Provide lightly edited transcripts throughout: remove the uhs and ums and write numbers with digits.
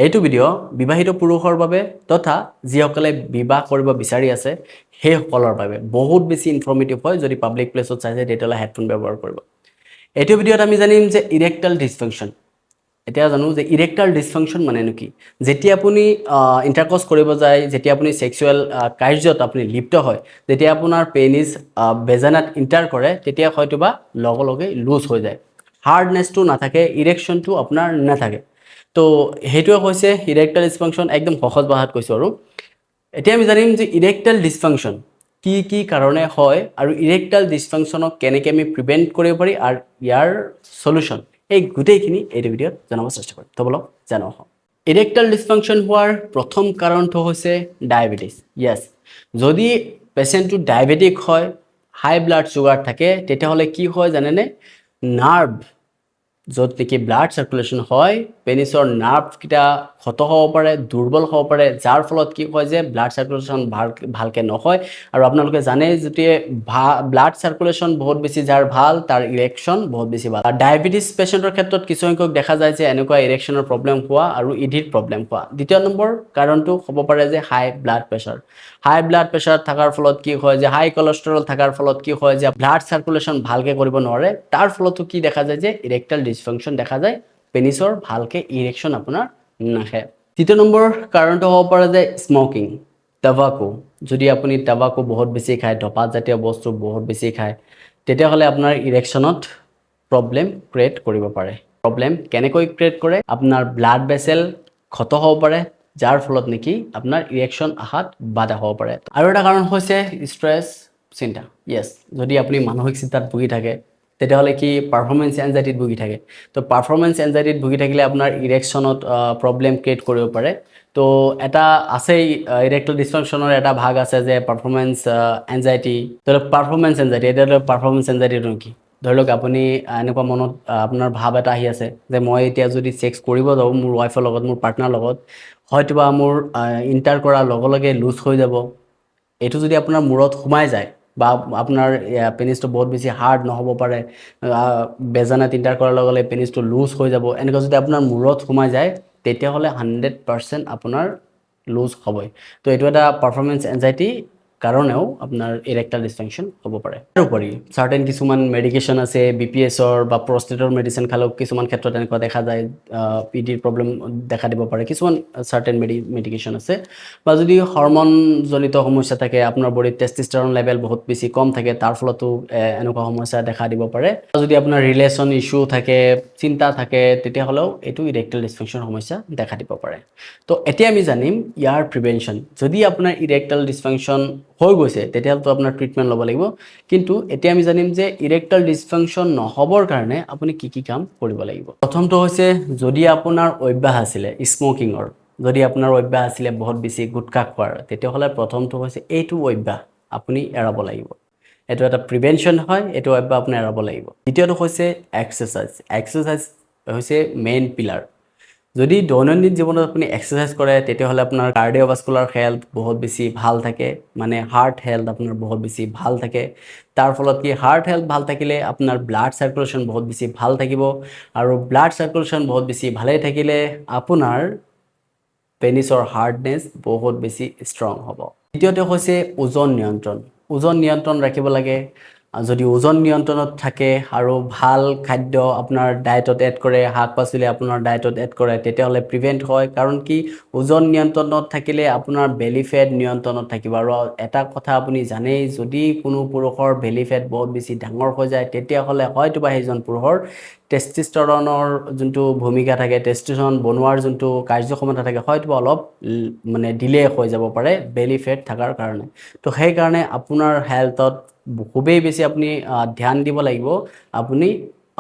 এইটো ভিডিঅ' বিবাহিত পুৰুষৰ বাবে তথা যিসকলে বিবাহ কৰিব বিচাৰি আছে সেইসকলৰ বাবে বহুত বেছি ইনফৰ্মেটিভ হয়। যদি পাব্লিক প্লেছত চাইছে তেতিয়াহ'লে হেডফোন ব্যৱহাৰ কৰিব। এইটো ভিডিঅ'ত আমি জানিম যে ইৰেক্টাইল ডিছফাংচন। এতিয়া জানো যে ইৰেক্টাইল ডিছফাংচন মানেনো কি। যেতিয়া আপুনি ইণ্টাৰক'ৰ্চ কৰিব যায়, যেতিয়া আপুনি ছেক্সুৱেল কাৰ্যত আপুনি লিপ্ত হয়, যেতিয়া আপোনাৰ পেনিছ ভেজানাত ইণ্টাৰ কৰে, তেতিয়া হয়তোবা লগে লগে লুজ হৈ যায়, হাৰ্ডনেছটো নাথাকে, ইৰেকশ্যনটো আপোনাৰ নাথাকে। তো সেইটোৱে হৈছে ইৰেক্টাইল ডিছফাংচন। একদম সহজ ভাষাত কৈছোঁ। আৰু এতিয়া আমি জানিম যে ইৰেক্টাইল ডিছফাংচন কি কি কাৰণে হয় আৰু ইৰেক্টাইল ডিছফাংচনক কেনেকৈ আমি প্ৰিভেণ্ট কৰিব পাৰি আৰু ইয়াৰ সলিউশ্যন, এই গোটেইখিনি এইটো ভিডিঅ'ত জনাব চেষ্টা কৰিম। তো বলক জানো। ইৰেক্টাইল ডিছফাংচন হোৱাৰ প্ৰথম কাৰণটো হৈছে ডায়েবেটিছ। য়েছ, যদি পেচেণ্টটো ডায়েবেটিক হয়, হাই ব্লাড চুগাৰ থাকে, তেতিয়াহ'লে কি হয় জানেনে, নাৰ্ভ য'ত নেকি ব্লাড চাৰ্কুলেশ্যন হয়, পেনিছৰ নাৰ্ভকেইটা ক্ষত হ'ব পাৰে, দুৰ্বল হ'ব পাৰে, যাৰ ফলত কি হয় যে ব্লাড চাৰ্কুলেশ্যন ভালকৈ নহয়। আৰু আপোনালোকে জানে যেতিয়া ব্লাড চাৰ্কুলেশ্যন বহুত বেছি যাৰ ভাল, তাৰ ইৰেকশ্যন বহুত বেছি ভাল। আৰু ডায়েবেটিছ পেচেণ্টৰ ক্ষেত্ৰত কিছুসংখ্যক দেখা যায় যে এনেকুৱা ইৰেকশ্যনৰ প্ৰব্লেম হোৱা আৰু ইডিৰ প্ৰব্লেম হোৱা। দ্বিতীয় নম্বৰ কাৰণটো হ'ব পাৰে যে হাই ব্লাড প্ৰেছাৰ। হাই ব্লাড প্ৰেছাৰ থকাৰ ফলত কি হয় যে হাই কলেষ্ট্ৰল থকাৰ ফলত কি হয় যে ব্লাড চাৰ্কুলেশ্যন ভালকৈ কৰিব নোৱাৰে, তাৰ ফলতো কি দেখা যায় যে ইৰেক্টাইল ডিছফাংচন দেখা যায়, পেনিছৰ ভালকৈ ইৰেকশ্যন আপোনাৰ নাহে। তৃতীয় নম্বৰ কাৰণটো হ'ব পাৰে যে স্মকিং, টাবাকো। যদি আপুনি টাবাকো বহুত বেছি খায়, ধঁপাত জাতীয় বস্তু বহুত বেছি খায়, তেতিয়াহ'লে আপোনাৰ ইৰেকশ্যনত প্ৰব্লেম ক্ৰিয়েট কৰিব পাৰে। প্ৰব্লেম কেনেকৈ ক্ৰিয়েট কৰে, আপোনাৰ ব্লাড ভেচেল ক্ষত হ'ব পাৰে, যাৰ ফলত নেকি আপোনাৰ ইৰেকশ্যন অহাত বাধা হ'ব পাৰে। আৰু এটা কাৰণ হৈছে ষ্ট্ৰেছ, চিন্তা। য়েছ, যদি আপুনি মানসিক চিন্তাত ভুগি থাকে, তেতিয়াহ'লে কি পাৰফৰ্মেঞ্চ এনজাইটিত ভুগি থাকে। তো পাৰফৰ্মেঞ্চ এনজাইটিত ভুগি থাকিলে আপোনাৰ ইৰেকশ্যনত প্ৰব্লেম ক্ৰিয়েট কৰিব পাৰে। তো এটা আছেই, ইৰেক্টাইল ডিছফাংচনৰ এটা ভাগ আছে যে পাৰফৰ্মেঞ্চ এনজাইটি। ধৰি লওক পাৰফৰ্মেঞ্চ এনজাইটি, এতিয়া ধৰি লওক পাৰফৰ্মেঞ্চ এনজাইটিটো কি, ধৰি লওক আপুনি এনেকুৱা মনত আপোনাৰ ভাৱ এটা আহি আছে যে মই এতিয়া যদি ছেক্স কৰিব যাওঁ মোৰ ৱাইফৰ লগত, মোৰ পাৰ্টনাৰ লগত, হয়তোবা মোৰ ইণ্টাৰ কৰাৰ লগে লগে লুজ হৈ যাব। এইটো যদি আপোনাৰ মূৰত সোমাই যায়, বা আপোনাৰ পেনিছটো বহুত বেছি হাৰ্ড নহ'ব পাৰে, বেজানাত ইণ্টাৰ কৰাৰ লগে লগে পেনিছটো লুজ হৈ যাব, এনেকুৱা যদি আপোনাৰ মূৰত সোমাই যায়, তেতিয়াহ'লে 100% আপোনাৰ লুজ হ'বই। তো এইটো এটা পাৰফৰ্মেঞ্চ এনজাইটি কাৰণেও আপোনাৰ ইৰেক্টাইল ডিছফাংচন হ'ব পাৰে। তাৰোপৰি চাৰ্টেন কিছুমান মেডিকেশ্যন আছে, BPS-ৰ বা প্ৰষ্টেটৰ মেডিচিন খালেও কিছুমান ক্ষেত্ৰত এনেকুৱা দেখা যায় পিডিৰ প্ৰব্লেম দেখা দিব পাৰে। কিছুমান চাৰ্টেন মেডিকেশ্যন আছে। বা যদি হৰমনজনিত সমস্যা থাকে, আপোনাৰ বডিত টেষ্টোষ্টেৰন লেভেল বহুত বেছি কম থাকে, তাৰ ফলতো এনেকুৱা সমস্যা দেখা দিব পাৰে। যদি আপোনাৰ ৰিলেশ্যন ইছ্যু থাকে, চিন্তা থাকে, তেতিয়াহ'লেও এইটো ইৰেক্টাইল ডিছফাংচন সমস্যা দেখা দিব পাৰে। তো এতিয়া আমি জানিম ইয়াৰ প্ৰিভেনশ্যন। যদি আপোনাৰ ইৰেক্টাইল ডিছফাংচন হৈ গৈছে, তেতিয়াহ'লেতো আপোনাৰ ট্ৰিটমেণ্ট ল'ব লাগিব। কিন্তু এতিয়া আমি জানিম যে ইৰেক্টাইল ডিছফাংচন নহ'বৰ কাৰণে আপুনি কি কি কাম কৰিব লাগিব। প্ৰথমটো হৈছে, যদি আপোনাৰ অভ্যাস আছিলে স্মকিঙৰ, যদি আপোনাৰ অভ্যাস আছিলে বহুত বেছি গুটখা খোৱাৰ, তেতিয়াহ'লে প্ৰথমটো হৈছে এইটো অভ্যাস আপুনি এৰাব লাগিব। এইটো এটা প্ৰিভেনশ্যন হয়, এইটো অভ্যাস আপুনি এৰাব লাগিব। দ্বিতীয়টো হৈছে এক্সাৰচাইজ। এক্সাৰচাইজ হৈছে মেইন পিলাৰ। যদি দৈনন্দিন জীৱনত আপুনি এক্সাৰচাইজ কৰে, তেতিয়াহ'লে আপোনাৰ কাৰ্ডিঅ'ভাস্কুলাৰ হেল্থ বহুত বেছি ভাল থাকে, মানে হাৰ্ট হেল্থ আপোনাৰ বহুত বেছি ভাল থাকে। তাৰ ফলত কি হাৰ্ট হেল্থ ভাল থাকিলে আপোনাৰ ব্লাড চাৰ্কুলেশ্যন বহুত বেছি ভাল থাকিব, আৰু ব্লাড চাৰ্কুলেশ্যন বহুত বেছি ভালেই থাকিলে আপোনাৰ পেনিছৰ হাৰ্ডনেছ বহুত বেছি ষ্ট্ৰং হ'ব। দ্বিতীয়তে হৈছে ওজন নিয়ন্ত্ৰণ। ওজন নিয়ন্ত্ৰণ ৰাখিব লাগে। যদি ওজন নিয়ন্ত্ৰণত থাকে আৰু ভাল খাদ্য আপোনাৰ ডায়েটত এড কৰে, শাক পাচলি আপোনাৰ ডায়েটত এড কৰে, তেতিয়াহ'লে প্ৰিভেণ্ট হয়। কাৰণ কি ওজন নিয়ন্ত্ৰণত থাকিলে আপোনাৰ বেলি ফেট নিয়ন্ত্ৰণত থাকিব। আৰু এটা কথা আপুনি জানেই, যদি কোনো পুৰুষৰ বেলি ফেট বহুত বেছি ডাঙৰ হৈ যায়, তেতিয়াহ'লে হয়তোবা সেইজন পুৰুষৰ টেষ্টোষ্টেৰণৰ যোনটো ভূমিকা থাকে, টেষ্টোষ্টেৰন বনোৱাৰ যোনটো কাৰ্যক্ষমতা থাকে, হয়তো অলপ মানে ডিলে হৈ যাব পাৰে বেলি ফেট থকাৰ কাৰণে। তো সেইকাৰণে আপোনাৰ হেল্থত খুবেই বেছি আপুনি ধ্যান দিব লাগিব। আপুনি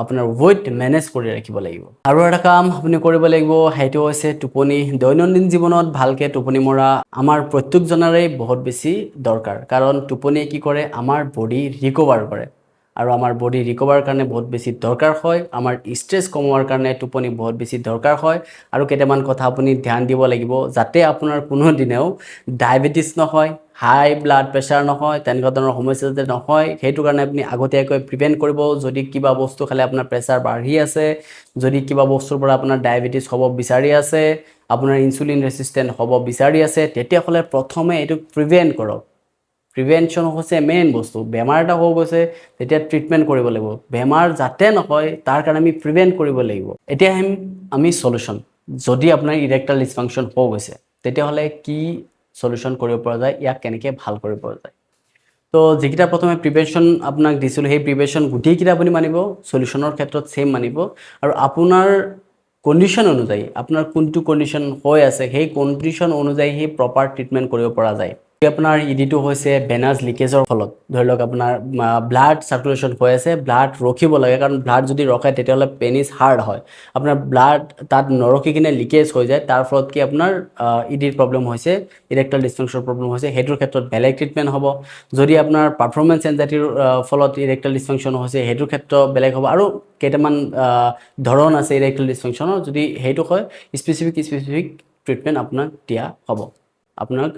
আপোনাৰ ৱেইট মেনেজ কৰি ৰাখিব লাগিব। আৰু এটা কাম আপুনি কৰিব লাগিব, সেইটো হৈছে টোপনি। দৈনন্দিন জীৱনত ভালকৈ টোপনি মৰা আমাৰ প্ৰত্যেকজনৰে বহুত বেছি দৰকাৰ। কাৰণ টোপনিয়ে কি কৰে, আমাৰ বডি ৰিকভাৰ কৰে। আৰু আমাৰ বডি ৰিকভাৰ কাৰণে বহুত বেছি দৰকাৰ হয় আমাৰ ষ্ট্ৰেছ কমোৱাৰ কাৰণে টোপনি বহুত বেছি দৰকাৰ হয় আৰু কেইটামান কথা আপুনি ধ্যান দিব লাগিব যাতে আপোনাৰ কোনো দিনেও ডায়েবেটিছ নহয় হাই ব্লাড প্ৰেছাৰ নহয় তেনেকুৱা ধৰণৰ সমস্যা যাতে নহয় সেইটো কাৰণে আপুনি আগতীয়াকৈ প্ৰিভেণ্ট কৰিব যদি কিবা বস্তু খালে আপোনাৰ প্ৰেছাৰ বাঢ়ি আছে যদি কিবা বস্তুৰ পৰা আপোনাৰ ডায়েবেটিছ হ'ব বিচাৰি আছে আপোনাৰ ইনচুলিন ৰেচিষ্টেণ্ট হ'ব বিচাৰি আছে তেতিয়াহ'লে প্ৰথমে এইটো প্ৰিভেণ্ট কৰক প্ৰিভেনশ্যন হৈছে মেইন বস্তু বেমাৰ এটা হৈ গৈছে তেতিয়া ট্ৰিটমেণ্ট কৰিব লাগিব বেমাৰ যাতে নহয় তাৰ কাৰণে আমি প্ৰিভেণ্ট কৰিব লাগিব এতিয়া আহিম আমি সলিউশ্যন যদি আপোনাৰ ইৰেক্টাইল ডিছফাংচন হৈ গৈছে তেতিয়াহ'লে কি সলিউশ্যন কৰিব পৰা যায় ইয়াক কেনেকৈ ভাল কৰিব পৰা যায় তো যিকেইটা প্ৰথমে প্ৰিভেনশ্যন আপোনাক দিছিলোঁ সেই প্ৰিভেনশ্যন গোটেইকেইটা আপুনি মানিব সলিউশ্যনৰ ক্ষেত্ৰত ছেইম মানিব আৰু আপোনাৰ কণ্ডিশ্যন অনুযায়ী আপোনাৰ কোনটো কণ্ডিশ্যন হৈ আছে সেই কণ্ডিশ্যন অনুযায়ী সেই প্ৰপাৰ ট্ৰিটমেণ্ট কৰিব পৰা যায় আপোনাৰ ইডিটো হৈছে ভেনাছ লিকেজৰ ফলত ধৰি লওক আপোনাৰ ব্লাড সাৰ্কুলেশ্যন হৈ আছে ব্লাড ৰখিব লাগে কাৰণ ব্লাড যদি ৰখে তেতিয়াহ'লে পেনিছ হাৰ্ড হয় আপোনাৰ ব্লাড তাত নৰখি কিনে লিকেজ হৈ যায় তাৰ ফলত কি আপোনাৰ ইডিৰ প্ৰব্লেম হৈছে ইৰেক্টাইল ডিছফাংচনৰ প্ৰব্লেম হৈছে সেইটোৰ ক্ষেত্ৰত বেলেগ ট্ৰিটমেণ্ট হ'ব যদি আপোনাৰ পাৰফৰ্মেঞ্চ এনজাইটিৰ ফলত ইৰেক্টাইল ডিছফাংচন হৈছে সেইটোৰ ক্ষেত্ৰত বেলেগ হ'ব আৰু কেইটামান ধৰণ আছে ইৰেক্টাইল ডিছফাংচনৰ যদি সেইটো হয় স্পেচিফিক ট্ৰিটমেণ্ট আপোনাক দিয়া হ'ব আপোনাক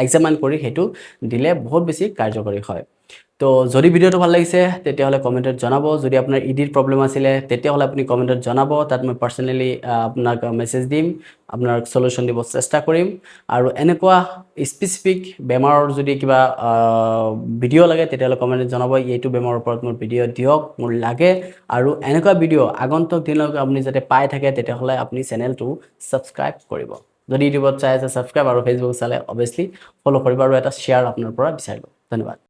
এক্সামাইন কৰি সেইটো দিলে বহুত বেছি কাৰ্যকৰী হয় তো যদি ভিডিঅ'টো ভাল লাগিছে তেতিয়াহ'লে কমেণ্টত জনাব যদি আপোনাৰ ইডিৰ প্ৰব্লেম আছিলে তেতিয়াহ'লে আপুনি কমেণ্টত জনাব তাত মই পাৰ্চনেলি আপোনাক মেছেজ দিম আপোনাক সলিউশ্যন দিব চেষ্টা কৰিম আৰু এনেকুৱা স্পেচিফিক বেমাৰৰ যদি কিবা ভিডিঅ' লাগে তেতিয়াহ'লে কমেণ্টত জনাব এইটো বেমাৰৰ ওপৰত মোৰ ভিডিঅ' দিয়ক মোৰ লাগে আৰু এনেকুৱা ভিডিঅ' আগন্তুক দিনলৈকে আপুনি যাতে পাই থাকে তেতিয়াহ'লে আপুনি চেনেলটো ছাবস্ক্ৰাইব কৰিব যদি ইউটিউবত চাই আছে ছাবস্ক্ৰাইব আৰু ফেচবুক চালে অবভিয়াছলি ফ'ল' কৰিব আৰু এটা শ্বেয়াৰ আপোনাৰ পৰা বিচাৰিব ধন্যবাদ